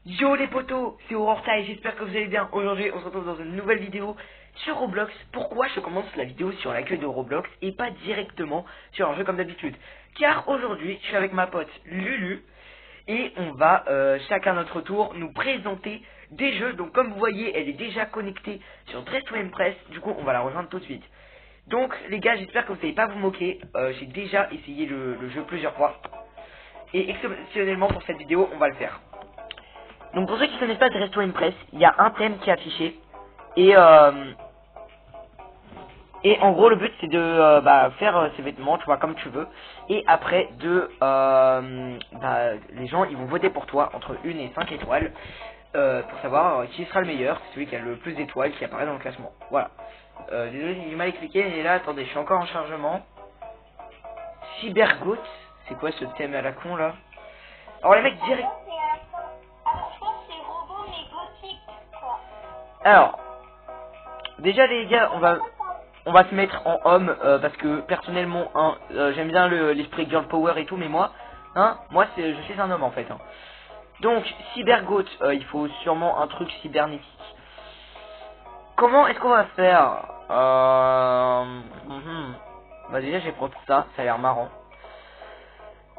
Yo les potos, c'est Aurora et j'espère que vous allez bien. Aujourd'hui on se retrouve dans une nouvelle vidéo sur Roblox. Pourquoi je commence la vidéo sur l'accueil de Roblox et pas directement sur un jeu comme d'habitude? Car aujourd'hui je suis avec ma pote Lulu et on va chacun notre tour nous présenter des jeux. Donc comme vous voyez elle est déjà connectée sur Dress to Impress, du coup on va la rejoindre tout de suite. Donc les gars, j'espère que vous n'allez pas vous moquer, j'ai déjà essayé le jeu plusieurs fois et exceptionnellement pour cette vidéo on va le faire. Donc pour ceux qui ne connaissent pas Dress to Impress, il y a un thème qui est affiché et en gros le but c'est de faire ses vêtements, tu vois, comme tu veux, et après les gens ils vont voter pour toi entre 1 et 5 étoiles pour savoir qui sera le meilleur, celui qui a le plus d'étoiles qui apparaît dans le classement. Voilà. Désolé, j'ai mal expliqué, et là attendez, je suis encore en chargement. Cybergoat, c'est quoi ce thème à la con là? Alors les mecs direct. Alors, déjà les gars, on va se mettre en homme parce que personnellement, j'aime bien l'esprit girl power et tout, mais moi, je suis un homme en fait. Donc, cybergoat, il faut sûrement un truc cybernétique. Comment est-ce qu'on va faire Bah déjà, j'ai pris ça a l'air marrant.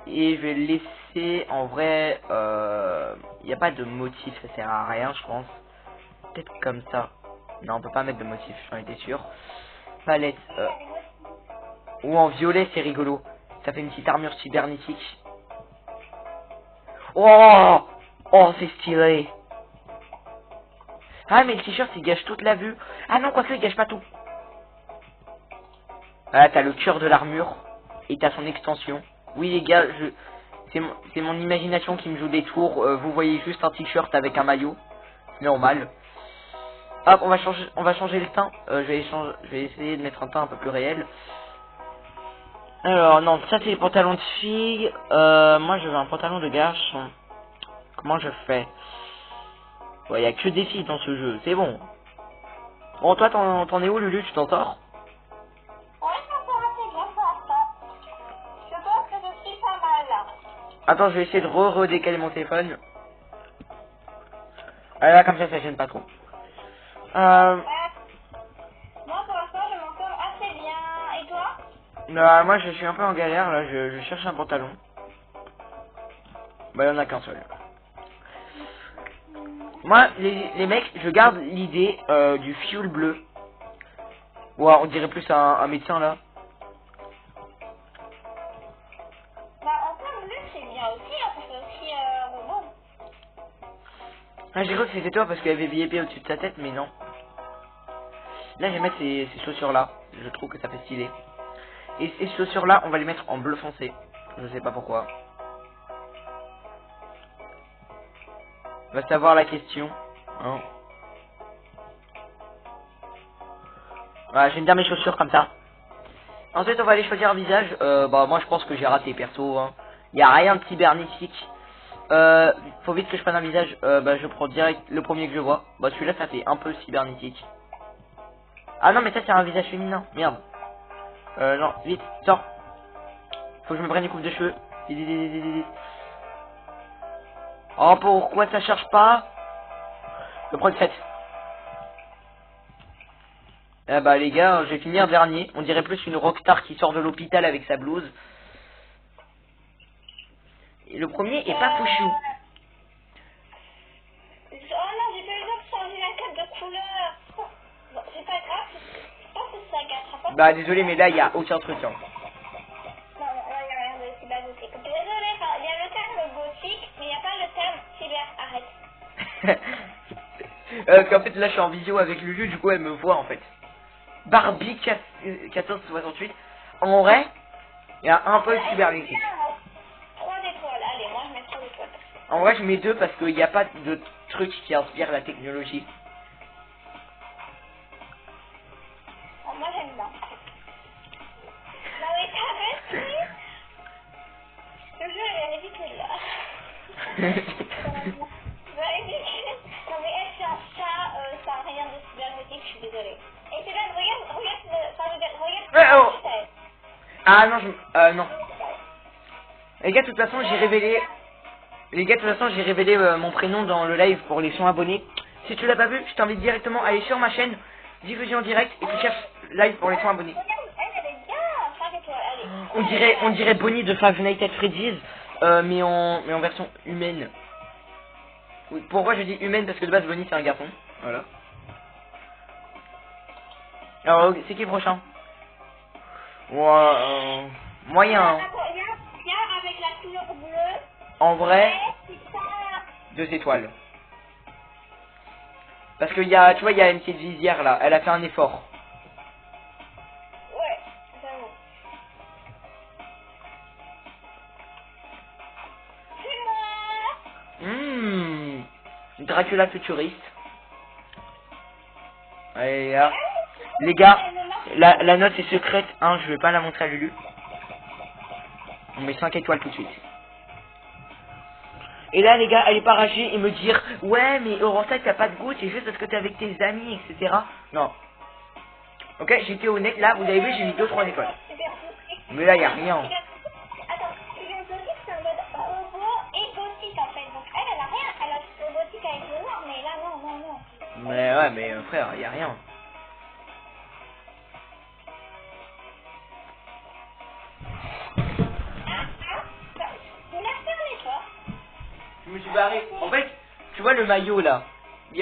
Et je vais laisser, en vrai, il n'y a pas de motif, ça sert à rien, je pense. Peut-être comme ça. Non, on peut pas mettre de motif, j'en étais sûr. Palette. Ou en violet, c'est rigolo. Ça fait une petite armure cybernétique. Oh, oh, c'est stylé. Ah, mais le t-shirt, il gâche toute la vue. Ah non, quoique, il gâche pas tout. Voilà, t'as le cœur de l'armure. Et t'as son extension. Oui, les gars, c'est mon imagination qui me joue des tours. Vous voyez juste un t-shirt avec un maillot. C'est normal. Hop, on va changer le teint. Je vais essayer de mettre un teint un peu plus réel. Alors, non, ça c'est les pantalons de filles. Moi, je veux un pantalon de garçon. Comment je fais? Ouais, y a que des filles dans ce jeu, c'est bon. Bon, toi, t'en es où, Lulu? Tu t'en sors? Ouais, ça va assez bien pour l'instant. Je pense que je suis pas mal là. Attends, je vais essayer de redécaler mon téléphone. Ah là, comme ça gêne pas trop. Moi pour l'instant je m'en sors assez bien. Et toi? Moi, je suis un peu en galère, là, je cherche un pantalon. Bah, il y en a qu'un seul. Moi, les mecs, je garde l'idée du fioul bleu. Ouais, on dirait plus un médecin, là. Bah en fait bleu c'est bien aussi, hein, ça fait aussi robot. Ah, j'ai cru que c'était toi parce qu'il y avait VIP au-dessus de sa tête, mais non. Là, je vais mettre ces chaussures-là. Je trouve que ça fait stylé. Et ces chaussures-là, on va les mettre en bleu foncé. Je sais pas pourquoi. Va savoir la question. Hein. Voilà, j'aime bien mes chaussures comme ça. Ensuite, on va aller choisir un visage. Bah, moi, je pense que j'ai raté, perso. Hein. Y a rien de cybernétique. Faut vite que je prenne un visage. Bah, je prends direct le premier que je vois. Bah, celui-là, ça fait un peu cybernétique. Ah non, mais ça, c'est un visage féminin. Merde. Non, vite, sors. Faut que je me prenne une coupe de cheveux. Vite, vite, vite, vite, vite. Oh, pourquoi ça cherche pas? Le prendre fait. Ah bah les gars, je vais finir dernier. On dirait plus une rockstar qui sort de l'hôpital avec sa blouse. Et le premier est pas fouchou. Oh non, j'ai pas eu le temps de changer la cape de couleur. Bon, c'est pas grave, je pense que ça gâchera pas. Bah désolé, mais là il y a aucun truc. Hein. Non, non, là il y a rien de cybergothique. Désolé, enfin, il y a le terme gothique, mais il n'y a pas le terme cyber, arrête. Parce qu'en fait là je suis en visio avec Lulu, du coup elle me voit en fait. Barbie 1468. En vrai, il y a un peu de cybernétique. 3 étoiles, allez, moi je mets 3 étoiles. En vrai je mets 2 parce qu'il n'y a pas de truc qui inspire la technologie. Oh, moi j'aime bien. Non mais t'arrêtes, le jeu est ridicule là. Non mais elle c'est un chat, ça n'a rien de cybernétique, je suis désolée. Et c'est là, regarde, Ah non, non. Les gars, de toute façon, j'ai révélé Les gars, de toute façon, j'ai révélé mon prénom dans le live pour les 100 abonnés. Si tu l'as pas vu, je t'invite directement à aller sur ma chaîne, diffusion en direct, et tu cherches live pour les 100 abonnés. Elle est bien, 5 étoiles, allez. On dirait Bonnie de Five Nights at Freddy's, mais en version humaine. Oui, pourquoi je dis humaine? Parce que de base, Bonnie, c'est un garçon. Voilà. Alors, c'est qui le prochain? Moyen. Il y a avec la couleur bleue. En vrai, Et c'est ça. 2 étoiles. Parce qu'il y a, tu vois, il y a une petite visière là. Elle a fait un effort. Ouais, j'avoue. C'est moi. Dracula futuriste. Allez, là. Les gars, la note est secrète. Hein, je vais pas la montrer à Lulu. On met 5 étoiles tout de suite. Et là, les gars, allez pas rager et me dire ouais, mais Eurostat, t'as pas de goût, c'est juste parce que t'es avec tes amis, etc. Non. Ok, j'étais honnête. Là, vous avez vu, j'ai mis 2-3 étoiles. Mais là, y a rien. Attends, Cybergothique, c'est un mode robot et gothique en fait. Donc elle a rien. Elle a le gothique avec le noir, mais là, non. Mais ouais, mais frère, y a rien. Je me suis barré. En fait, tu vois le maillot là.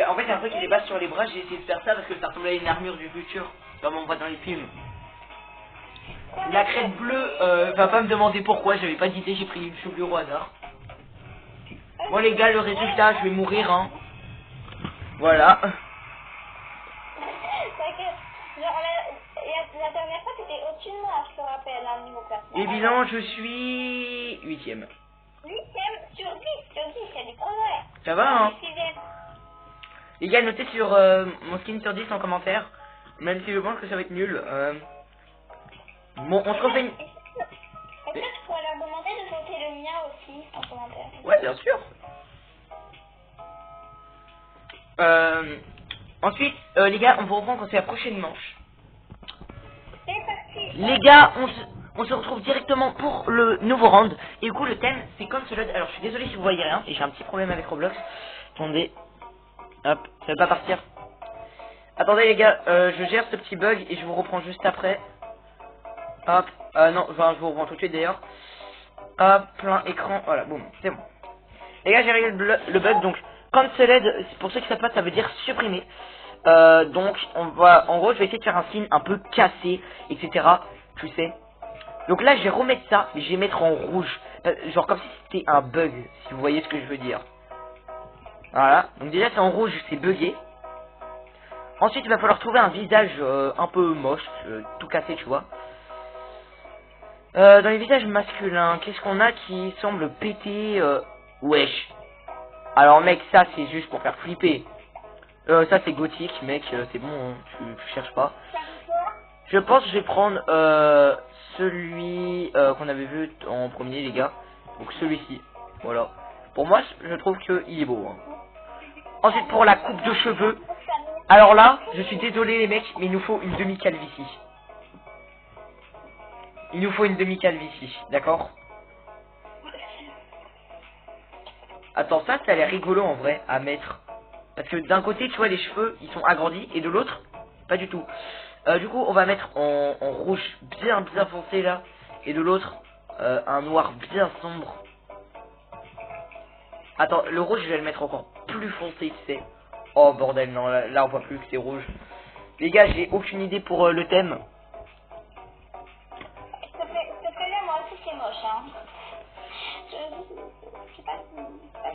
En fait, il y a un truc qui dépasse sur les bras. J'ai essayé de faire ça parce que ça ressemblait à une armure du futur, comme on voit dans les films. La crête bleue, va pas me demander pourquoi. J'avais pas d'idée. J'ai pris une chevelure au hasard. Bon les gars, le résultat, je vais mourir, hein. Voilà. La dernière fois, t'étais au-dessus de moi, je te rappelle, à niveau classement. Et bilan, je suis 8ème. 8ème sur 10, il y a des progrès. Ça va, hein. 6ème. Les gars, notez sur mon skin sur 10 en commentaire. Même si je pense que ça va être nul. Bon, on se refait une... Est-ce que tu pourrais leur demander de voter le mien aussi en commentaire? Ouais, bien sûr. Ensuite, les gars, on vous reprend quand c'est la prochaine manche. C'est parti. Les gars, on se retrouve directement pour le nouveau round. Et du coup, le thème, c'est comme cela. Alors, je suis désolé si vous voyez rien. Et j'ai un petit problème avec Roblox. Attendez. Hop, ça va pas partir. Attendez, les gars, je gère ce petit bug et je vous reprends juste après. Hop, non, enfin, je vous reprends tout de suite d'ailleurs. Hop, plein écran. Voilà, boum, c'est bon. Les gars, j'ai réglé le bug. Donc, cancelled, pour ceux qui savent pas, ça veut dire supprimer. Donc on va, en gros, je vais essayer de faire un signe un peu cassé, etc. Tu sais. Donc là, je vais remettre ça, mais je vais mettre en rouge, genre comme si c'était un bug, si vous voyez ce que je veux dire. Voilà. Donc déjà, c'est en rouge, c'est bugué. Ensuite, il va falloir trouver un visage un peu moche, tout cassé, tu vois. Dans les visages masculins, qu'est-ce qu'on a qui semble péter wesh. Alors mec, ça c'est juste pour faire flipper. Ça c'est gothique, mec, c'est bon, hein, tu cherches pas. Je pense que je vais prendre celui qu'on avait vu en premier, les gars. Donc celui-ci, voilà. Pour moi, je trouve qu'il est beau. Hein. Ensuite, pour la coupe de cheveux. Alors là, je suis désolé les mecs, mais il nous faut une demi-calvitie. Il nous faut une demi-calvitie, d'accord? Attends, ça a l'air rigolo en vrai à mettre. Parce que d'un côté, tu vois, les cheveux, ils sont agrandis, et de l'autre, pas du tout. Du coup, on va mettre en rouge bien foncé là, et de l'autre, un noir bien sombre. Attends, le rouge, je vais le mettre encore plus foncé, tu sais. Oh bordel, non, là on voit plus que c'est rouge. Les gars, j'ai aucune idée pour le thème. Ce fait-là, moi aussi, c'est moche, hein.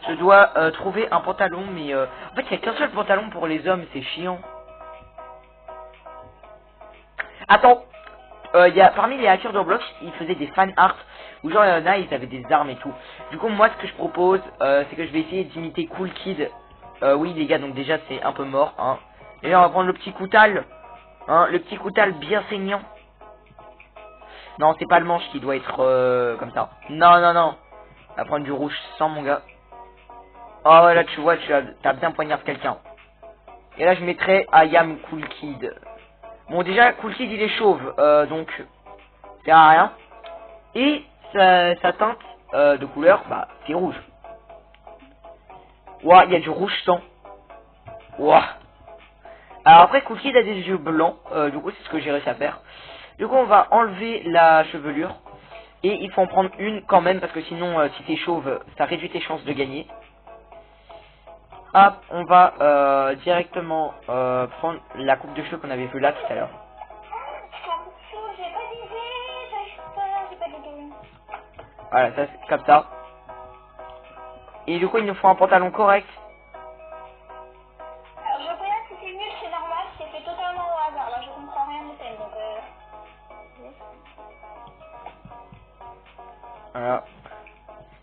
Je dois trouver un pantalon, mais en fait il n'y a qu'un seul pantalon pour les hommes, c'est chiant. Attends, il y a parmi les hackers de Roblox, ils faisaient des fan art où genre il y en a, ils avaient des armes et tout. Du coup moi ce que je propose, c'est que je vais essayer d'imiter Cool Kid. Oui les gars, donc déjà c'est un peu mort, hein. Et là on va prendre le petit coutal, hein, le petit coutal bien saignant. Non, c'est pas le manche qui doit être comme ça. Non, non, non. On va prendre du rouge sans mon gars. Oh là tu vois, tu as bien poignardé quelqu'un. Et là je mettrai I am Cool Kid. Bon déjà Cool Kid il est chauve, donc ça sert à rien. Et sa teinte de couleur, bah c'est rouge. Ouah, il y a du rouge sang. Ouah. Alors après, Cool Kid a des yeux blancs. Du coup, c'est ce que j'ai réussi à faire. Du coup, on va enlever la chevelure. Et il faut en prendre une quand même, parce que sinon, si t'es chauve, ça réduit tes chances de gagner. Hop, on va directement prendre la coupe de cheveux qu'on avait vue là tout à l'heure. Voilà, ça c'est comme ça. Et du coup, il nous faut un pantalon correct. Alors, je regarde si c'est nul, c'est normal, c'est fait totalement au hasard. Là, je comprends rien de tel, donc Voilà.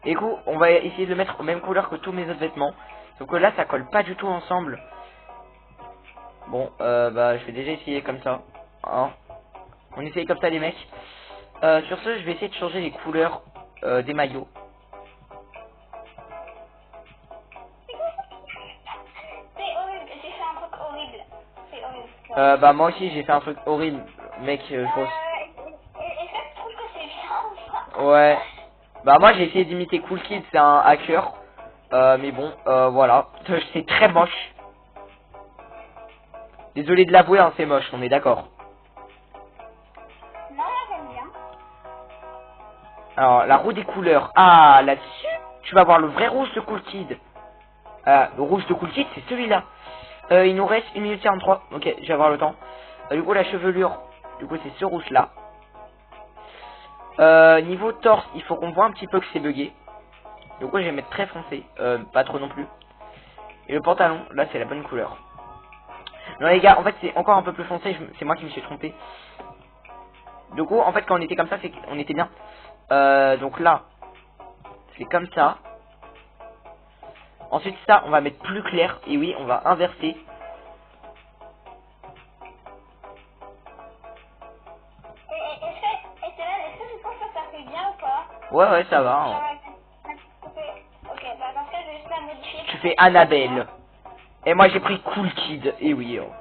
Et du coup, on va essayer de le mettre aux mêmes couleurs que tous mes autres vêtements. Sauf que là, ça colle pas du tout ensemble. Bon, bah, je vais déjà essayer comme ça. Hein. On essaye comme ça, les mecs. Sur ce, je vais essayer de changer les couleurs des maillots. c'est horrible, j'ai fait un truc horrible. C'est horrible. Bah, moi aussi, j'ai fait un truc horrible. Mec, je pense... Et ça, je trouve que c'est bien, ça. Ouais. Bah, moi, j'ai essayé d'imiter Cool Kid, c'est un hacker. Mais bon, voilà. C'est très moche. Désolé de l'avouer, hein, c'est moche, on est d'accord. Non, j'aime bien. Alors, la roue des couleurs. Ah, là-dessus, tu vas voir le vrai rouge de Cool Kid. Le rouge de Cool Kid, c'est celui-là. Il nous reste 1 minute 43. Ok, je vais avoir le temps. Du coup, la chevelure, du coup, c'est ce rouge-là. Niveau torse, il faut qu'on voit un petit peu que c'est bugué. Du coup, je vais mettre très foncé. Pas trop non plus. Et le pantalon, là, c'est la bonne couleur. Non, les gars, en fait, c'est encore un peu plus foncé. C'est moi qui me suis trompé. Du coup, en fait, quand on était comme ça, c'est qu'on était bien. Donc là, c'est comme ça. Ensuite, ça, on va mettre plus clair. Et oui, on va inverser. Et c'est là, est-ce que tu penses que ça fait bien ou pas? Ouais, ça va. Hein. Ok, bah dans ce cas, je vais juste la modifier. Tu fais Annabelle. Et moi, j'ai pris Cool Kid. Et oui, oh.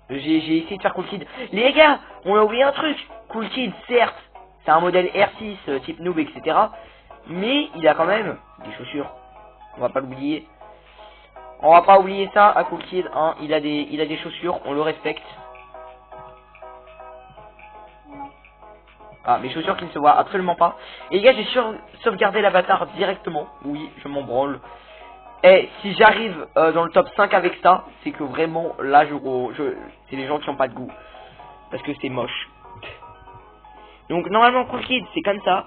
J'ai essayé de faire Cool Kid. Les gars, on a oublié un truc. Cool Kid, certes, c'est un modèle R6, type noob, etc. Mais il a quand même des chaussures. On va pas l'oublier. On va pas oublier ça à Cool Kid, hein. Il a des chaussures, on le respecte. Ah, mes chaussures qui ne se voient absolument pas. Et les gars, j'ai sauvegardé l'avatar directement. Oui, je m'en branle. Et si j'arrive dans le top 5 avec ça, c'est que vraiment, là, c'est les gens qui n'ont pas de goût. Parce que c'est moche. Donc, normalement, Cool Kid, c'est comme ça.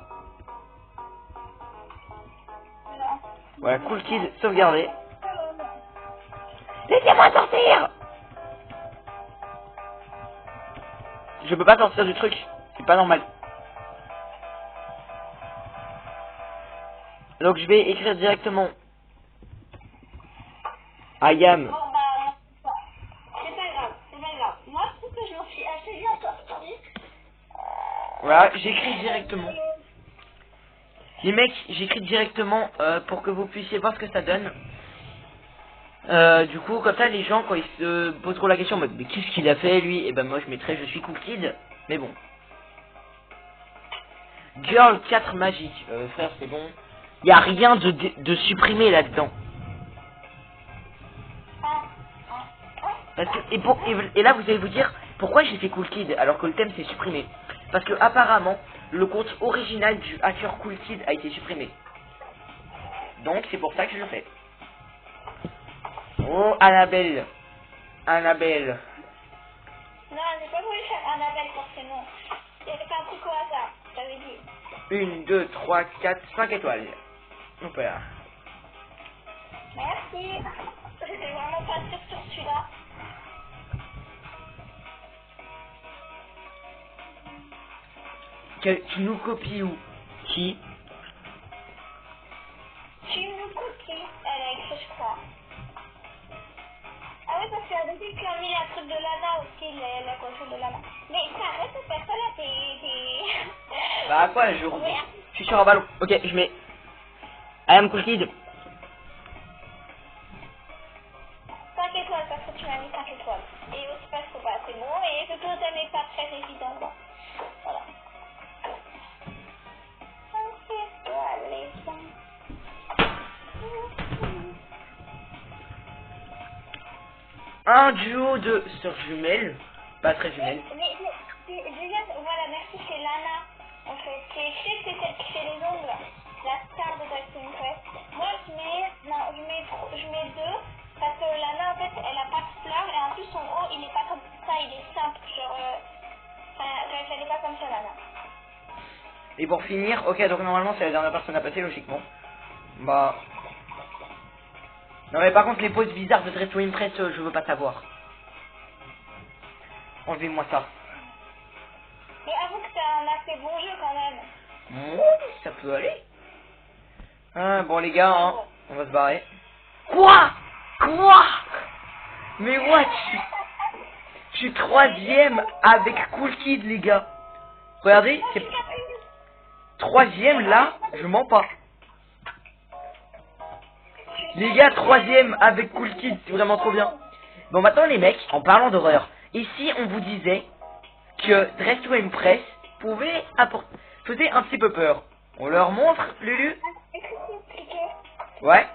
Voilà, Cool Kid, sauvegardé. Laissez-moi sortir! Je peux pas sortir du truc. C'est pas normal. Donc, je vais écrire directement. I am. Bon, bah, c'est pas grave, c'est pas grave. Moi, je trouve que je m'en suis assez bien sortie. Voilà, j'écris directement. Les mecs, j'écris directement pour que vous puissiez voir ce que ça donne. Du coup, comme ça, les gens, quand ils se poseront la question, mais qu'est-ce qu'il a fait, lui? Et ben moi, je mettrai, je suis Cool Kid. Mais bon. Girl 4 magique. Frère, c'est bon. Il n'y a rien de supprimé là-dedans. Parce que, et là, vous allez vous dire, pourquoi j'ai fait Cool Kid alors que le thème c'est supprimé? Parce que apparemment, le compte original du hacker Cool Kid a été supprimé. Donc, c'est pour ça que je le fais. Oh, Annabelle. Annabelle. Non, j'ai pas voulu faire Annabelle forcément. J'ai fait un truc au hasard, j'avais dit. 1, 2, 3, 4, 5 étoiles. Hop là. Merci. J'étais vraiment pas sûre sur celui-là. Tu nous copies où? Qui? Tu nous copies, elle a écrit, je crois. Ah oui, parce qu'il y a des gens qui ont mis la truc de Lana aussi, la coiffure de Lana. Mais ça arrête de faire ça là, t'es... Bah quoi, je suis sur un ballon. Ok, je mets I am Cool Kid. 5 étoiles parce que tu m'as mis 5 étoiles. Et aussi parce que bah, c'est bon et que toi t'aimais pas très évident. Bon. Voilà. 5 étoiles les gens. un duo de sœurs jumelles. Pas très jumelles. Mais Juliette, voilà, merci, c'est Lana. En fait, c'est écrit que c'est celle qui fait les ongles. La star de Dragon Quest. Moi, je mets deux. Parce que Lana, en fait, elle a pas de fleurs. Et en plus, son haut, il est pas comme ça, il est simple. Genre, bref, elle est pas comme ça, Lana. Et pour finir, ok, donc normalement c'est la dernière personne à passer, logiquement. Bah. Non mais par contre les poses bizarres de Dress to Impress, je veux pas savoir. Enlevez-moi ça. Mais avoue que c'est un assez bon jeu quand même. Ça peut aller. Ah, bon les gars, hein, on va se barrer. Quoi? Mais what? Je suis 3ème avec Cool Kid les gars. Regardez, c'est 3ème là, je mens pas. Les gars, 3ème avec Cool Kid, c'est vraiment trop bien. Bon maintenant les mecs, en parlant d'horreur, ici on vous disait que Dress to Impress faisait un petit peu peur. On leur montre, Lulu? Est-ce que c'est expliqué? Ouais.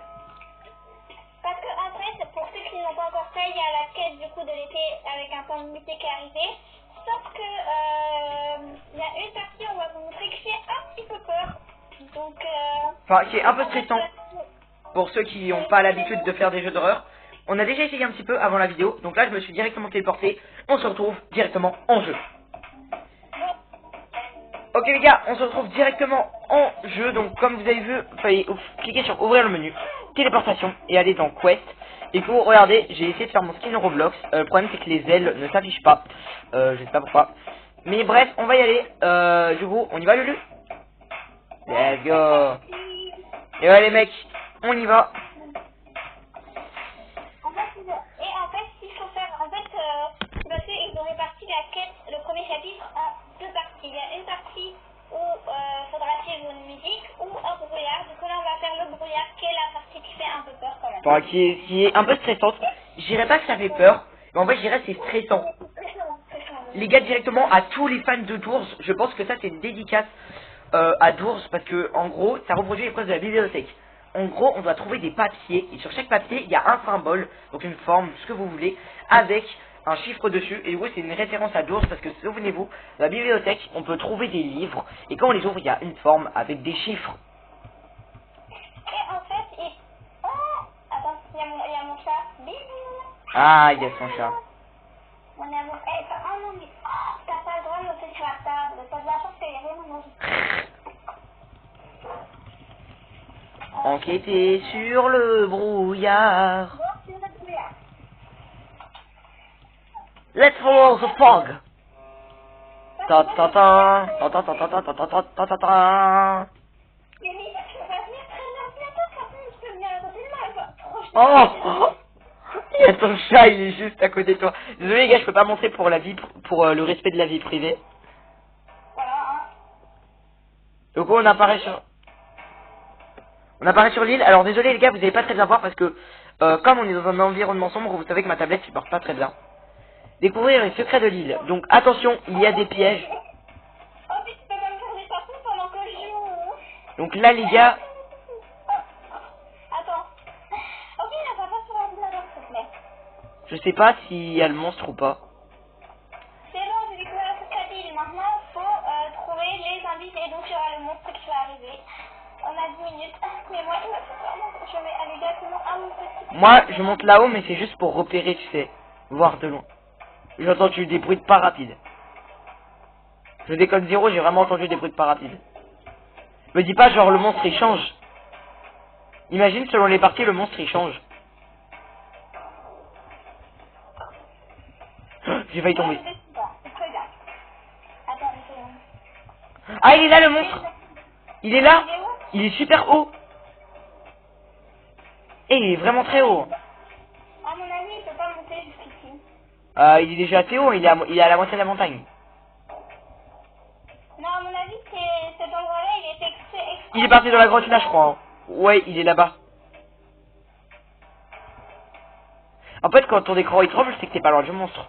Parce que en fait, pour ceux qui n'ont pas encore fait, il y a la quête du coup de l'été avec un temps limité qui est arrivé. Sauf que il y a une partie où on va vous montrer que c'est un petit peu peur. Donc Enfin, qui est un peu stressant pour ceux qui n'ont pas l'habitude de faire des jeux d'horreur. On a déjà essayé un petit peu avant la vidéo, donc là je me suis directement téléporté. On se retrouve directement en jeu. Ok les gars, on se retrouve directement en jeu. Donc comme vous avez vu, fallait cliquer sur ouvrir le menu, téléportation et aller dans Quest. Et pour regardez, j'ai essayé de faire mon skin Roblox. Le problème c'est que les ailes ne s'affichent pas. Je sais pas pourquoi. Mais bref, on va y aller. Du coup, on y va Lulu? Let's go. Et ouais les mecs, on y va. En fait, il faut faire, parce qu'ils ont réparti la quête, le premier chapitre, en deux parties. Il y a une partie où faudra suivre une musique ou un brouillard. Du coup, là, on va faire le brouillard, qui est la partie qui fait un peu peur quand même. Enfin, qui est un peu stressante. Je dirais pas que ça fait peur, mais en fait, je dirais que c'est stressant. Les gars, directement à tous les fans de Dours, je pense que ça, c'est une dédicace à Dours, parce que, en gros, ça reproduit les phrases de la bibliothèque. En gros, on doit trouver des papiers, et sur chaque papier, il y a un symbole, donc une forme, ce que vous voulez, avec un chiffre dessus, et oui, c'est une référence à Dours, parce que, souvenez-vous, dans la bibliothèque, on peut trouver des livres, et quand on les ouvre, il y a une forme avec des chiffres. Et en fait, oh, attends, il y a mon chat. Bisous. Ah, il y a son chat. Mon amour. Oh non, mais t'as pas le droit de monter sur la table. T'as de la chance qu'il y a rien à manger. Enquêter sur le brouillard. Let's follow the fog. Ta ta ta ta ta ta ta ta ta ta ta ta ta. Oh, il y a ton chat, il est juste à côté de toi. Désolé les gars, je peux pas montrer pour la vie, pour le respect de la vie privée. Donc on apparaît sur l'île. Alors désolé les gars, vous n'allez pas très bien voir parce que comme on est dans un environnement sombre, vous savez que ma tablette supporte pas très bien. Découvrir les secrets de l'île. Donc attention, il y a des pièges. Donc là les gars. Attends. Ok, là, ça passe sur l'ordinateur, s'il te plaît. Je sais pas s'il y a le monstre ou pas. C'est bon, j'ai découvert le secret de l'île. Maintenant, il faut trouver les indices et donc il y aura le monstre qui va arriver. On a 10 minutes. Mais moi, il me faut vraiment que je vais aller directement à mon petit... Moi, je monte là-haut, mais c'est juste pour repérer, tu sais. Voir de loin. J'ai entendu des bruits de pas rapides. Je déconne zéro, j'ai vraiment entendu des bruits de pas rapides. Me dis pas genre le monstre il change. Imagine selon les parties le monstre il change. J'ai failli tomber. Ah il est là le monstre. Il est là. Il est super haut. Et il est vraiment très haut. À mon avis, il peut pas monter jusqu'ici. Il est déjà assez haut, il est à la moitié de la montagne. Non, à mon avis, cet endroit-là, il est extra... Il est parti dans la grotte là, je crois. Hein. Ouais, il est là-bas. En fait, quand ton écran il tremble, c'est que t'es pas loin du monstre.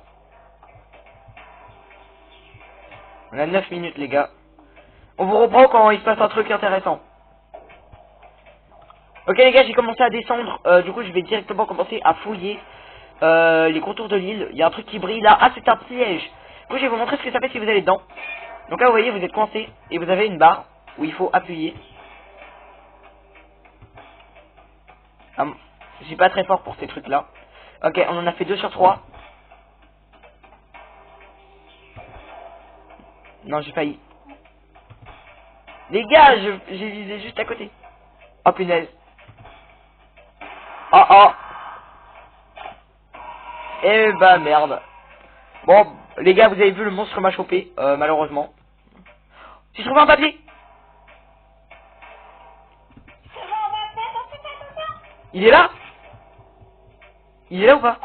On a 9 minutes, les gars. On vous reprend quand il se passe un truc intéressant. Ok, les gars, j'ai commencé à descendre. Du coup, je vais directement commencer à fouiller les contours de l'île. Il y a un truc qui brille là. Ah, c'est un piège. Du coup, je vais vous montrer ce que ça fait si vous allez dedans. Donc là, vous voyez, vous êtes coincé et vous avez une barre où il faut appuyer. Ah, je suis pas très fort pour ces trucs là. Ok, on en a fait 2 sur 3. Non, j'ai failli. Les gars, j'ai visé juste à côté. Oh punaise. Oh oh. Eh bah merde. Bon, les gars, vous avez vu, le monstre m'a chopé, malheureusement. J'ai trouvé un papier. Il est là? Il est là ou pas?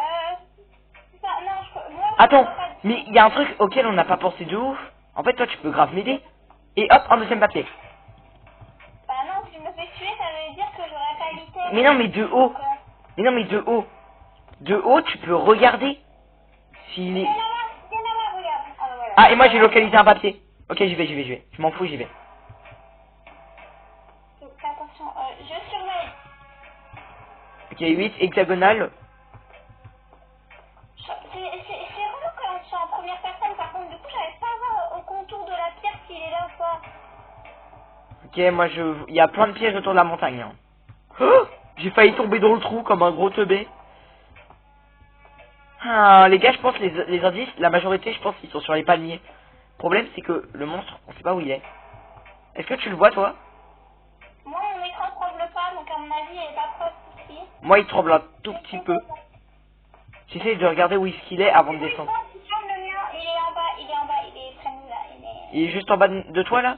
Attends, mais il y a un truc auquel on n'a pas pensé de ouf. En fait, toi, tu peux grave m'aider. Et hop, un deuxième papier. Bah non, si je me fais tuer, ça veut dire que j'aurais pas évité. Mais non, mais de haut. Mais non, mais de haut. De haut, tu peux regarder. S'il est... Regarde. Voilà. Ah, et moi, j'ai localisé un papier. Ok, j'y vais. Je m'en fous, j'y vais. Fais attention, je surveille. Ok, 8, hexagonal. C'est relou quand on soit en première personne, par contre, du coup, j'arrive pas à voir au contour de la pierre s'il est là ou pas. Ok, moi, il y a plein de pièges autour de la montagne. Hein. Oh, j'ai failli tomber dans le trou comme un gros teubé. Ah, les gars, je pense les indices, la majorité, je pense qu'ils sont sur les palmiers. Le problème, c'est que le monstre, on sait pas où il est. Est-ce que tu le vois, toi? Moi, mon écran ne tremble pas, donc à mon avis, il est pas proche ici. Moi, il tremble un tout petit peu. J'essaie de regarder où est-ce qu'il est avant de descendre. Il est en bas, il est très nul là. Il est juste en bas de toi, là?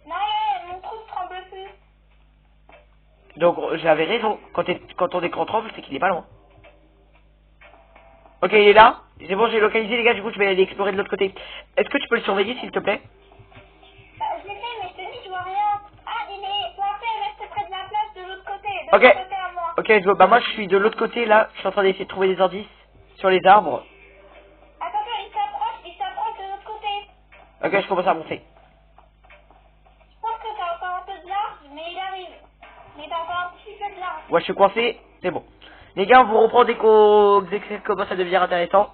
Non, mon trou ne tremble plus. Donc, j'avais raison. Quand ton écran tremble, c'est qu'il est pas loin. Ok, il est là. C'est bon, j'ai localisé, les gars. Du coup, je vais aller explorer de l'autre côté. Est-ce que tu peux le surveiller, s'il te plaît? Bah, je l'ai fait, mais je te dis, je vois rien. Ah, il est coincé, reste près de la plage de l'autre côté. De Ok. l'autre côté à moi. Ok, je vois. Bah, moi, je suis de l'autre côté, là. Je suis en train d'essayer de trouver des indices sur les arbres. Attends, il s'approche de l'autre côté. Ok, je commence à monter. Je pense que t'as encore un peu de large, mais il arrive. Mais t'as encore un petit peu de large. Ouais, je suis coincé. C'est bon. Les gars, on vous reprend dès qu'on commence à devenir intéressant. Attends,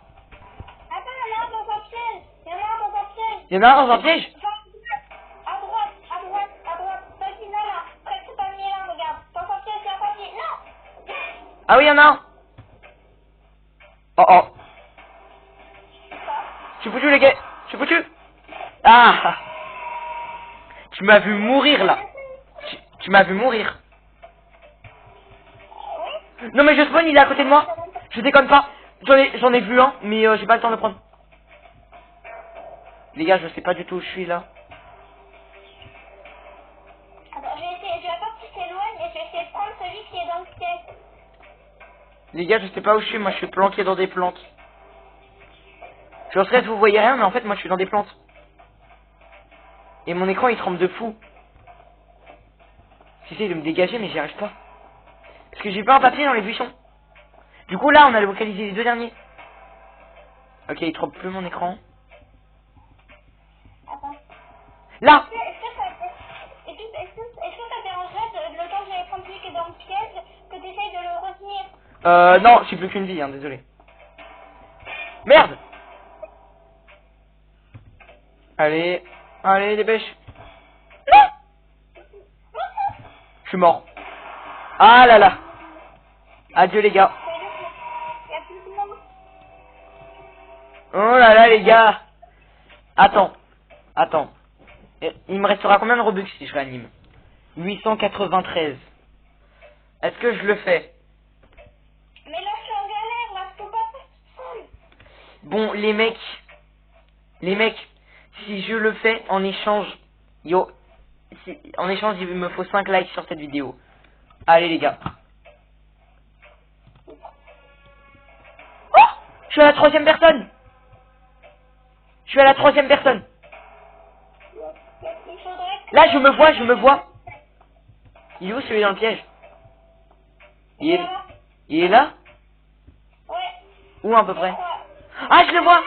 il y en a un dans un piège. Il y en a un dans un piège. Il y en a un dans un piège? À droite. Vas-y, là, près de ce palmier là, regarde. Dans un piège, il y a un papier. Non. Ah oui, il y en a un. Oh oh. Je suis foutu, les gars. Je suis foutu. Ah. Tu m'as vu mourir, là. Tu m'as vu mourir. Non, mais je spawn, il est à côté de moi. Je déconne pas. J'en ai vu un, mais j'ai pas le temps de le prendre. Les gars, je sais pas du tout où je suis, là. Attends, je vais attendre qu'il s'éloigne et je vais essayer de prendre celui qui est dans le piège. Les gars, je sais pas où je suis. Moi, je suis planqué dans des plantes. Je suis en stress, vous voyez rien, mais en fait, moi, je suis dans des plantes. Et mon écran, il tremble de fou. J'essaie de me dégager, mais j'y arrive pas. Parce que j'ai pas un papier dans les buissons. Du coup, là, on a localisé les 2 derniers. Ok, il tremble plus mon écran. Attends. Là! Est-ce que ça dérangerait le temps que j'allais prendre celui qui est dans le piège que t'essayes de le retenir? Non, j'ai plus qu'une vie, hein, désolé. Merde! Allez, dépêche. Je suis mort. Ah là là. Adieu, les gars. Il y a plus de monde. Oh là là, les gars. Attends. Il me restera combien de Robux si je réanime? 893. Est-ce que je le fais? Mais là, je suis en galère, là, je peux pas faire tout seul. Bon, les mecs, si je le fais en échange, en échange, il me faut 5 likes sur cette vidéo. Allez, les gars. Oh, je suis à la 3e personne. Il faudrait que... Là, je me vois. Il est où celui dans le piège? Il est là? Ouais. Où à peu près? Quoi? Ah, je le vois.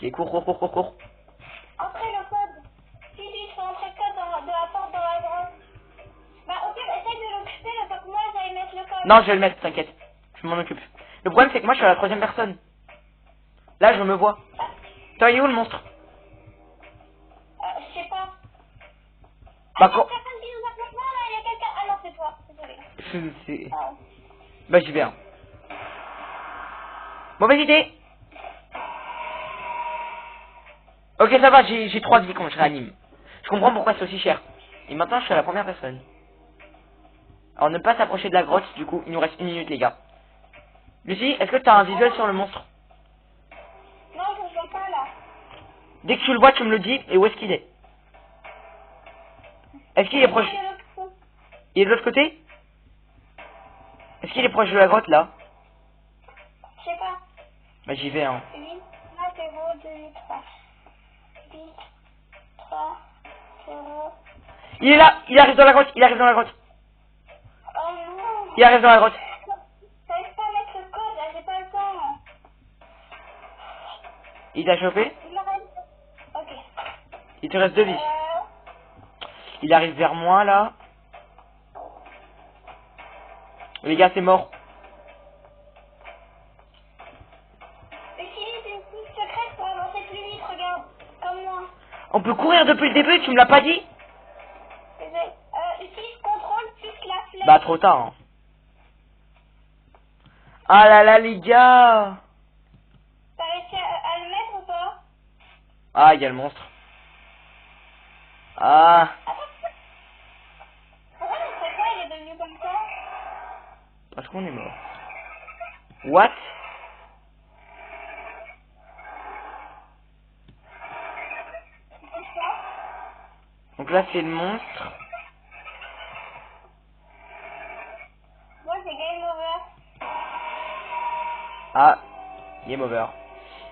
Ok, cours. Entrez le code. Si, il faut entrer le code de la porte dans la droite. Bah, au pire, essaye de l'occuper le temps que moi j'aille Non, je vais le mettre, t'inquiète. Je m'en occupe. Le problème, c'est que moi, je suis à la troisième personne. Là, je me vois. Toi, il est où le monstre? Je sais pas. Bah, Il y a personne qui nous a fait. Non, là, il y a quelqu'un. Ah non, c'est toi. Désolé. C'est... Ah. Bah, j'y vais. Hein. Mauvaise idée. Ok, ça va, j'ai 3 vies quand je réanime. Je comprends pourquoi c'est aussi cher. Et maintenant, je suis à la première personne. Alors, ne pas s'approcher de la grotte, du coup, il nous reste 1 minute, les gars. Lucie, est-ce que tu as un visuel sur le monstre? Non, je ne vois pas là. Dès que tu le vois, tu me le dis, et où est-ce qu'il est? Est-ce qu'il est proche? Il est de l'autre côté? Est-ce qu'il est proche de la grotte, là? Je sais pas. Bah, j'y vais, hein. 8, 0, 2, 3. 8, 3, 0. Il est là, il arrive dans la grotte, il arrive dans la grotte. Oh non. Il arrive dans la grotte. J'arrive pas à mettre le code, là, j'ai pas le temps. Il t'a chopé? Il me reste. Ok. Il te reste 2 vies. Il arrive vers moi, là. Les gars, c'est mort. Utilise une piste secrète pour avancer plus vite, regarde. Comme moi. On peut courir depuis le début, tu me l'as pas dit? Désolé. Utilise contrôle plus la flèche. Bah, trop tard, hein. Ah là là, les gars. T'as réussi à le mettre ou pas? Ah, il y a le monstre. Ah. Pourquoi notre écran il est devenu comme ça? Parce qu'on est mort. What? Donc là, c'est le monstre. Moi c'est game over. Ah, game over.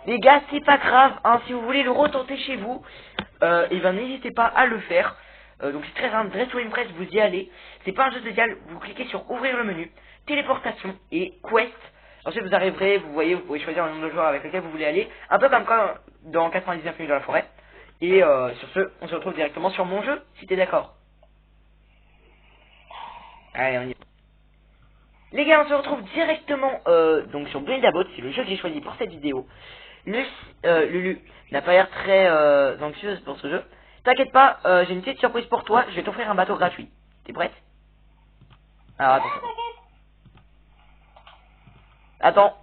Les gars, c'est pas grave, hein, si vous voulez le retenter chez vous, et ben n'hésitez pas à le faire. Donc c'est très simple, Dress to Impress, vous y allez. C'est pas un jeu social, vous cliquez sur ouvrir le menu, téléportation et quest. Ensuite vous arriverez, vous voyez, vous pouvez choisir le nombre de joueurs avec lesquels vous voulez aller. Un peu comme quand dans 99 minutes dans la forêt. Et sur ce, on se retrouve directement sur mon jeu, si t'es d'accord. Allez, on y va. Les gars, on se retrouve directement donc sur Blindabot, c'est le jeu que j'ai choisi pour cette vidéo. Lulu n'a pas l'air très anxieuse pour ce jeu. T'inquiète pas, j'ai une petite surprise pour toi, je vais t'offrir un bateau gratuit. T'es prête? Alors attends. Attends.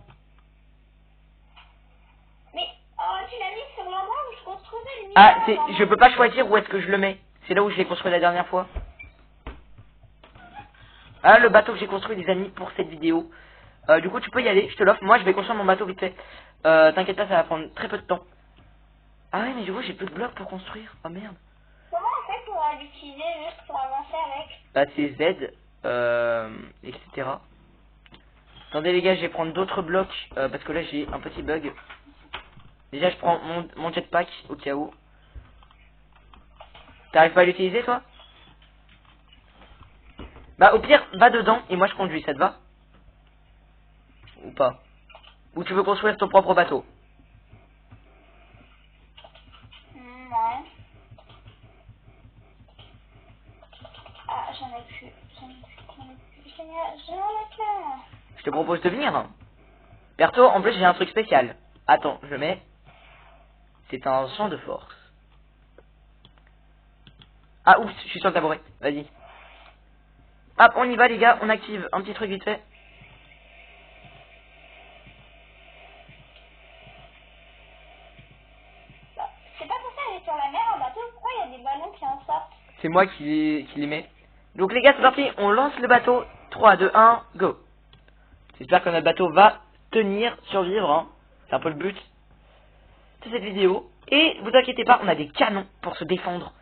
Mais oh, tu l'as mis sur l'endroit où je construisais le mien. Ah, je peux pas choisir où est-ce que je le mets. C'est là où je l'ai construit la dernière fois. Ah, le bateau que j'ai construit, les amis, pour cette vidéo. Du coup, tu peux y aller, je te l'offre. Moi, je vais construire mon bateau vite fait. T'inquiète pas, ça va prendre très peu de temps. Ah ouais, mais du coup, j'ai plus de blocs pour construire. Oh merde. Comment on fait pour l'utiliser juste pour avancer avec? Bah, c'est Z, etc. Attendez, les gars, je vais prendre d'autres blocs, parce que là, j'ai un petit bug. Déjà, je prends mon jetpack, au cas où. T'arrives pas à l'utiliser, toi? Bah, au pire, va dedans, et moi, je conduis, ça te va? Ou pas? Ou tu veux construire ton propre bateau? Non. Ah, j'en ai plus. J'en ai plein. Je te propose de venir. Hein. Perso, en plus, j'ai un truc spécial. Attends, je mets... C'est un champ de force. Ah, oups, je suis sur le tabouret. Vas-y. Hop, on y va, les gars. On active un petit truc vite fait. C'est pas pour ça aller sur la mer en bateau. Pourquoi il y a des ballons qui en sortent? C'est moi qui les mets. Donc, les gars, c'est parti. On lance le bateau. 3, 2, 1, go. J'espère que notre bateau va tenir, survivre. Hein. C'est un peu le but de cette vidéo. Et vous inquiétez pas, on a des canons pour se défendre.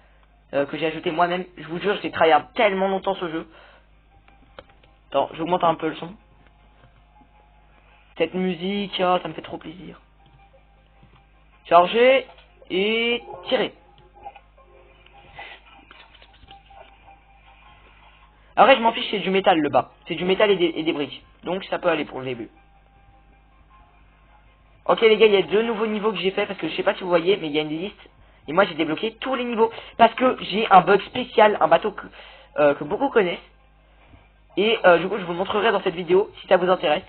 Que j'ai ajouté moi-même. Je vous jure, j'ai travaillé tellement longtemps ce jeu. Attends, j'augmente un peu le son. Cette musique, oh, ça me fait trop plaisir. Charger et tirer. Après, je m'en fiche, c'est du métal le bas. C'est du métal et des briques. Donc ça peut aller pour le début. Ok les gars, il y a 2 nouveaux niveaux que j'ai fait parce que je sais pas si vous voyez, mais il y a une liste. Et moi j'ai débloqué tous les niveaux parce que j'ai un bug spécial, un bateau que beaucoup connaissent. Et du coup, je vous le montrerai dans cette vidéo, si ça vous intéresse.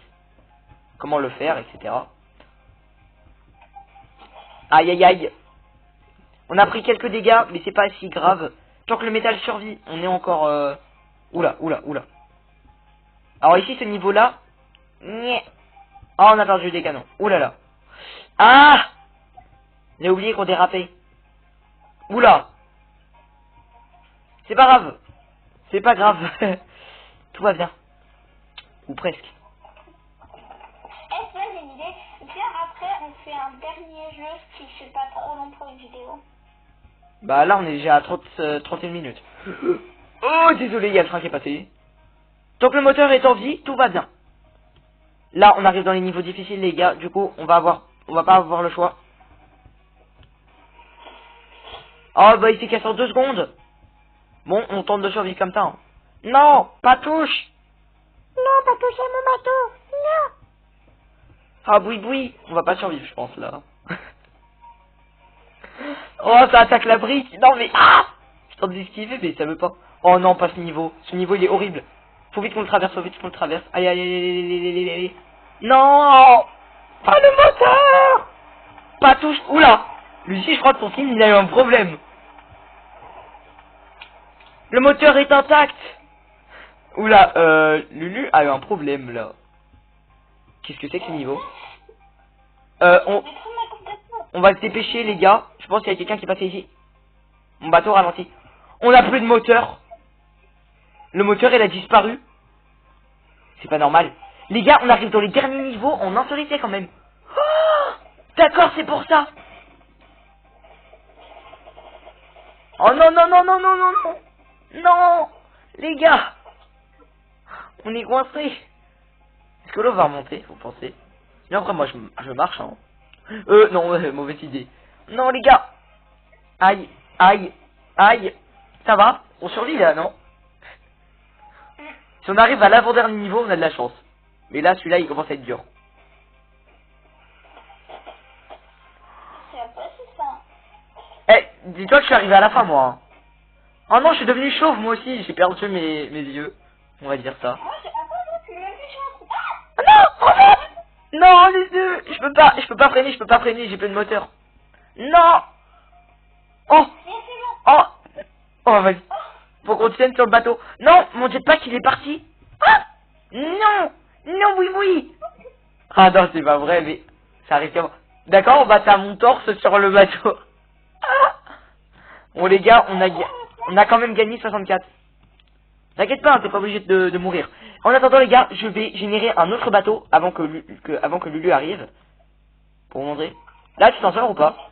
Comment le faire, etc. Aïe, aïe, aïe. On a pris quelques dégâts, mais c'est pas si grave. Tant que le métal survit, on est encore... Oula, oula, oula. Alors ici, ce niveau-là... Oh, on a perdu des canons. Oula là. Ah! J'ai oublié qu'on dérapait. Oula. C'est pas grave. C'est pas grave. Tout va bien. Ou presque. Est-ce que j'ai une idée? Viens après, on fait un dernier jeu qui fait pas trop long pour une vidéo. Bah là, on est déjà à 31 minutes. Oh, désolé, il y a le train qui est passé. Tant que le moteur est en vie, tout va bien. Là, on arrive dans les niveaux difficiles, les gars. Du coup, on va pas avoir le choix. Oh, bah, il s'est cassé en 2 secondes. Bon, on tente de survivre comme ça. Hein. Non, pas touche. Non, pas toucher mon bateau. Non. Ah, boui, boui. On va pas survivre, je pense, là. Oh, ça attaque la brique. Non, mais... Ah! Je tente d'esquiver, mais ça veut pas. Oh non, pas ce niveau. Ce niveau, il est horrible. Faut vite qu'on le traverse, faut vite qu'on le traverse. Aïe, aïe, aïe, aïe, aïe, aïe, aïe, aïe. Non! Pas le moteur! Pas touche. Oula! Lucie, je crois que ton film, il a eu un problème. Le moteur est intact. Oula, Lulu a eu un problème, là. Qu'est-ce que c'est que ce niveau? On va se dépêcher, les gars. Je pense qu'il y a quelqu'un qui est passé ici. Mon bateau ralentit. On n'a plus de moteur. Le moteur, il a disparu. C'est pas normal. Les gars, on arrive dans les derniers niveaux en insolité quand même. Oh, d'accord, c'est pour ça. Oh non, non, non, non, non, non, non. Non, les gars. On est coincé. Est-ce que l'eau va remonter, vous pensez? Sinon après, moi, je marche, hein. Non, mauvaise idée. Non, les gars. Aïe, aïe, aïe. Ça va? On survit, là, non? Si on arrive à l'avant-dernier niveau, on a de la chance. Mais là, celui-là, il commence à être dur. C'est pas ça. Eh, dis-toi que je suis arrivé à la fin, moi. Hein. Oh non, je suis devenu chauve, moi aussi. J'ai perdu mes yeux. On va dire ça. Moi, j'ai un peu le méchant. Ah non! Oh non! Non, les yeux! Je peux pas freiner, j'ai plein de moteur. Non! Oh! Oh! Oh, vas-y. Faut qu'on tienne sur le bateau. Non! Mon jetpack, il est parti. Ah! Non! Non, oui, oui! Ah non, c'est pas vrai, mais ça arrive qu'à moi. D'accord, on va à mon torse sur le bateau. Ah! Bon, les gars, on a quand même gagné 64. T'inquiète pas, t'es pas obligé de mourir. En attendant, les gars, je vais générer un autre bateau avant que Lulu arrive. Pour vous montrer. Là, tu t'en sors ou pas?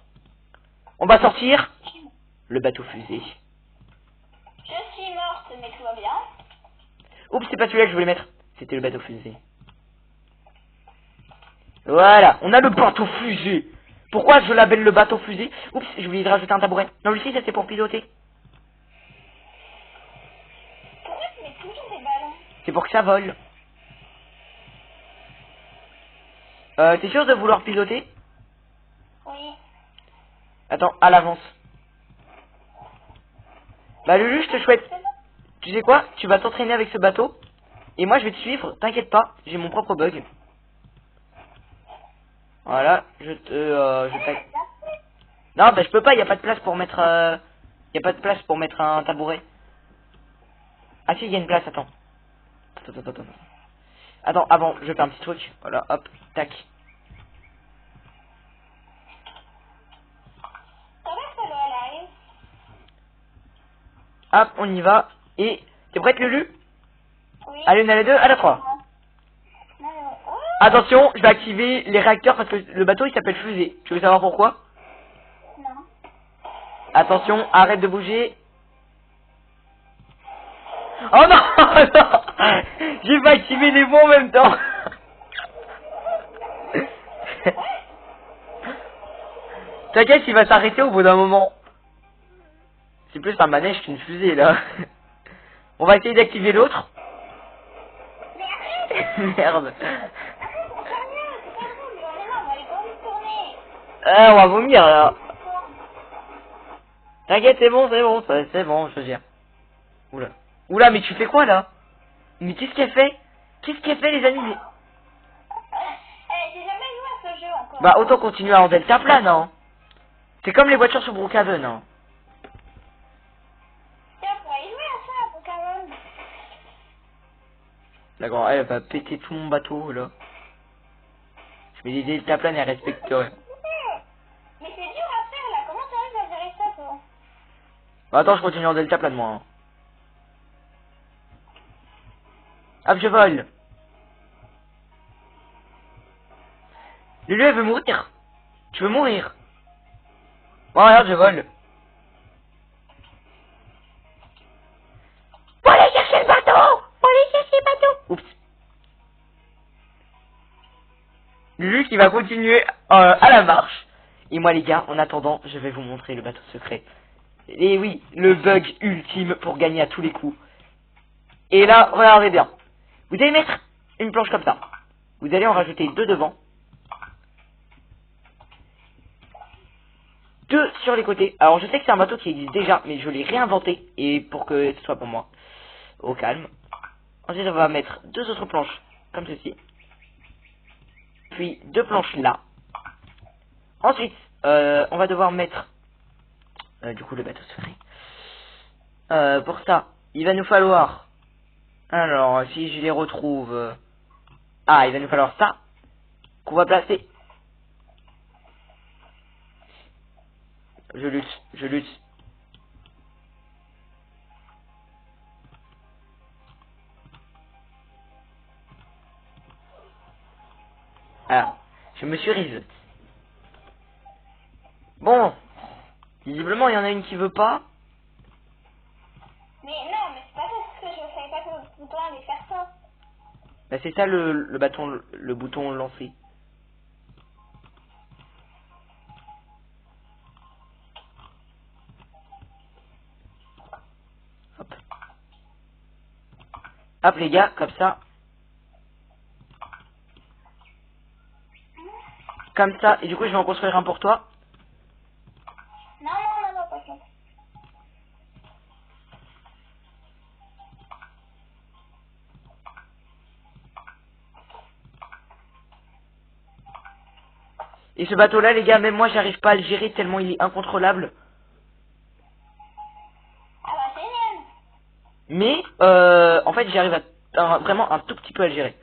On va sortir le bateau fusée. Je suis morte, mais tout va bien. Oups, c'est pas celui-là que je voulais mettre. C'était le bateau fusée. Voilà, on a le bateau fusée. Pourquoi je l'appelle le bateau fusée? Oups, j'ai oublié de rajouter un tabouret. Non, Lucie, ça c'est pour piloter. Pourquoi tu mets toujours des ballons? C'est pour que ça vole. T'es sûr de vouloir piloter? Oui. Attends, à l'avance. Bah Lulu, je te souhaite. Tu sais quoi? Tu vas t'entraîner avec ce bateau. Et moi je vais te suivre, t'inquiète pas, j'ai mon propre bug. Voilà, non, bah je peux pas, y a pas de place pour mettre un tabouret. Ah si, il y a une place, attends. Attends, avant, je fais un petit truc. Voilà, hop, tac. Hop, on y va. Et, t'es prête Lulu? Oui. Allez, on a les deux, à la 3. Attention, je vais activer les réacteurs parce que le bateau il s'appelle fusée. Tu veux savoir pourquoi? Non. Attention, arrête de bouger. Oh non, non. J'ai pas activé les bons en même temps. T'inquiète, il va s'arrêter au bout d'un moment. C'est plus un manège qu'une fusée là. On va essayer d'activer l'autre. Merde. Ah, on va vomir là. T'inquiète, c'est bon, je gère. Oula. Oula, mais tu fais quoi là? Mais qu'est-ce qu'elle fait? Qu'est-ce qu'elle fait, les amis? J'ai jamais joué à ce jeu encore. Bah, autant continuer en deltaplane, hein. C'est comme les voitures sur Brookhaven, hein. Tiens, on pourrait y jouer à ça, Pokémon. D'accord, elle va péter tout mon bateau, là. Je mets des deltaplanes, elle respecte rien. Mais c'est dur à faire, là. Comment t'arrives à gérer ça, toi? Bah, attends, je continue en deltaplane, moi. Hein. Hop, je vole. Lulu, elle veut mourir. Tu veux mourir? Bon, regarde, je vole. Faut aller chercher le bateau! Faut aller chercher le bateau! Oups. Lulu qui va continuer à la marche. Et moi, les gars, en attendant, je vais vous montrer le bateau secret. Et oui, le bug ultime pour gagner à tous les coups. Et là, regardez bien. Vous allez mettre une planche comme ça. Vous allez en rajouter 2 devant. 2 sur les côtés. Alors, je sais que c'est un bateau qui existe déjà, mais je l'ai réinventé. Et pour que ce soit pour moi. Au calme. Ensuite, on va mettre 2 autres planches, comme ceci. Puis 2 planches là. Ensuite, on va devoir mettre du coup le bateau secret. Pour ça, il va nous falloir... Alors, si je les retrouve... Ah, il va nous falloir ça. Qu'on va placer. Je lutte, je lutte. Alors, je me suis reset. Bon, visiblement il y en a une qui veut pas. Mais non, mais c'est pas parce que je savais pas que le bouton allait faire ça. Bah c'est ça le bâton, le bouton lancé. Hop. Hop les gars, comme ça. Comme ça, et du coup je vais en construire un pour toi. Non, pas ça. Et ce bateau là les gars, même moi j'arrive pas à le gérer tellement il est incontrôlable. Ah bah génial. Mais en fait j'arrive à vraiment un tout petit peu à le gérer.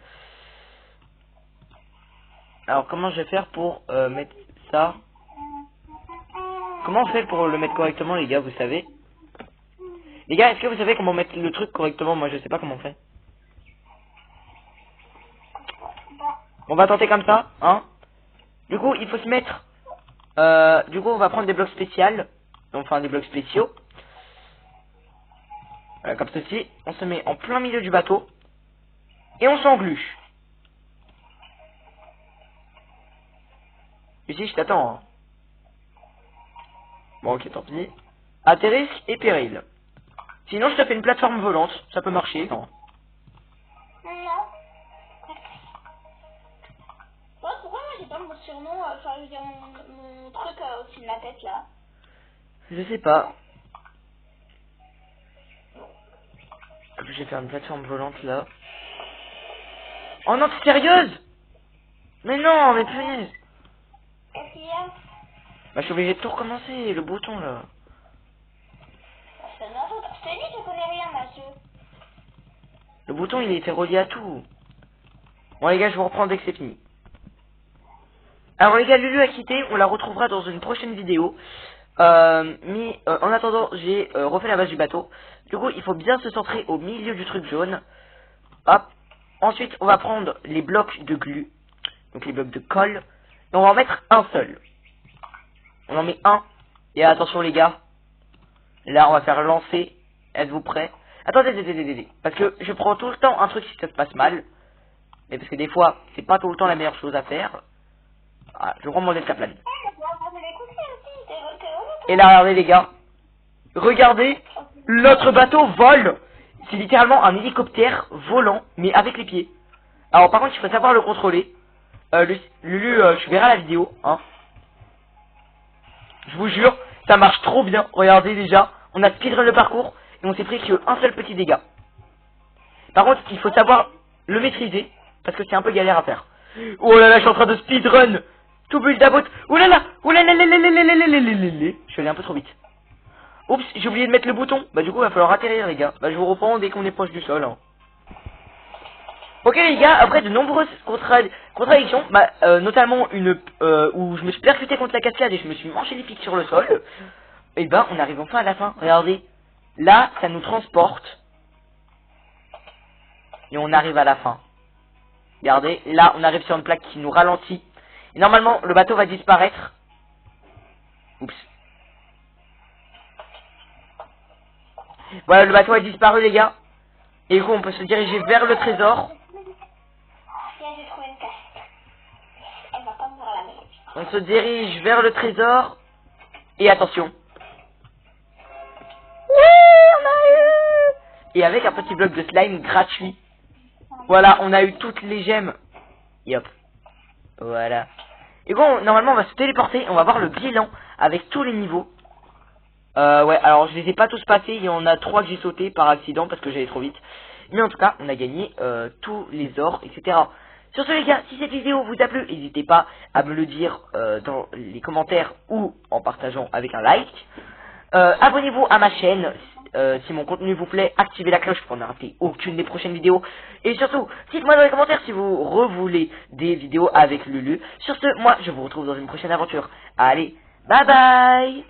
Alors comment je vais faire pour mettre ça? Comment on fait pour le mettre correctement les gars, vous savez? Les gars, est-ce que vous savez comment mettre le truc correctement? Moi je sais pas comment on fait. On va tenter comme ça, hein. Du coup il faut se mettre du coup on va prendre des blocs spéciaux. Enfin des blocs spéciaux. Comme ceci. On se met en plein milieu du bateau. Et on s'engluche. Ici je t'attends hein. Bon ok tant pis. À tes risques et périls. Sinon je te fais une plateforme volante. Ça peut marcher, non? Non. Bon, pourquoi moi j'ai pas mon surnom, enfin je veux dire mon truc au-dessus de ma tête là? Je sais pas. Je vais faire une plateforme volante là. Oh non, t'es sérieuse? Mais non, mais punaise. Qu'est-ce qu'il y a? Bah je suis obligé de tout recommencer, le bouton là. C'est de ma faute. Je t'ai dit que je connais rien, Mathieu. Le bouton il était relié à tout. Bon les gars, je vous reprends dès que c'est fini. Alors les gars, Lulu a quitté, on la retrouvera dans une prochaine vidéo. Mais en attendant, j'ai refait la base du bateau. Du coup, il faut bien se centrer au milieu du truc jaune. Hop. Ensuite, on va prendre les blocs de glu. Donc les blocs de colle. Et on va en mettre un seul. On en met un. Et attention les gars. Là, on va faire lancer. Êtes-vous prêts? Attendez. Parce que je prends tout le temps un truc si ça se passe mal. Mais parce que des fois, c'est pas tout le temps la meilleure chose à faire. Ah, je prends mon deltaplane. Et là, regardez les gars. Regardez, notre bateau vole. C'est littéralement un hélicoptère volant, mais avec les pieds. Alors par contre, il faut savoir le contrôler. Lulu, tu verras la vidéo, hein. Je vous jure, ça marche trop bien. Regardez déjà, on a speedrun le parcours et on s'est pris qu'un seul petit dégât. Par contre, il faut savoir le maîtriser, parce que c'est un peu galère à faire. Oh là là, je suis en train de speedrun. Tout build à bot. Oh là là, oh là là là là là là là là là là là. Je suis allé un peu trop vite. Oups, j'ai oublié de mettre le bouton. Bah du coup, il va falloir atterrir les gars. Bah je vous reprends dès qu'on est proche du sol. Hein. Ok les gars, après de nombreuses contradictions, bah, notamment une où je me suis percuté contre la cascade et je me suis mangé les pics sur le sol, et ben on arrive enfin à la fin, regardez, là ça nous transporte, et on arrive à la fin, regardez, là on arrive sur une plaque qui nous ralentit, et normalement le bateau va disparaître, oups, voilà le bateau a disparu les gars, et du coup on peut se diriger vers le trésor. J'ai trouvé une casque. Elle va pas mourir la maison. On se dirige vers le trésor. Et attention. Oui, on a eu. Et avec un petit bloc de slime gratuit. Voilà, on a eu toutes les gemmes. Et hop. Voilà. Et bon, normalement, on va se téléporter. On va voir le bilan avec tous les niveaux. Ouais, alors je les ai pas tous passés. Il y en a 3 que j'ai sauté par accident parce que j'allais trop vite. Mais en tout cas, on a gagné tous les ors, etc. Sur ce les gars, si cette vidéo vous a plu, n'hésitez pas à me le dire dans les commentaires ou en partageant avec un like. Abonnez-vous à ma chaîne si mon contenu vous plaît, activez la cloche pour ne rater aucune des prochaines vidéos. Et surtout, dites-moi dans les commentaires si vous revoulez des vidéos avec Lulu. Sur ce, moi je vous retrouve dans une prochaine aventure. Allez, bye bye.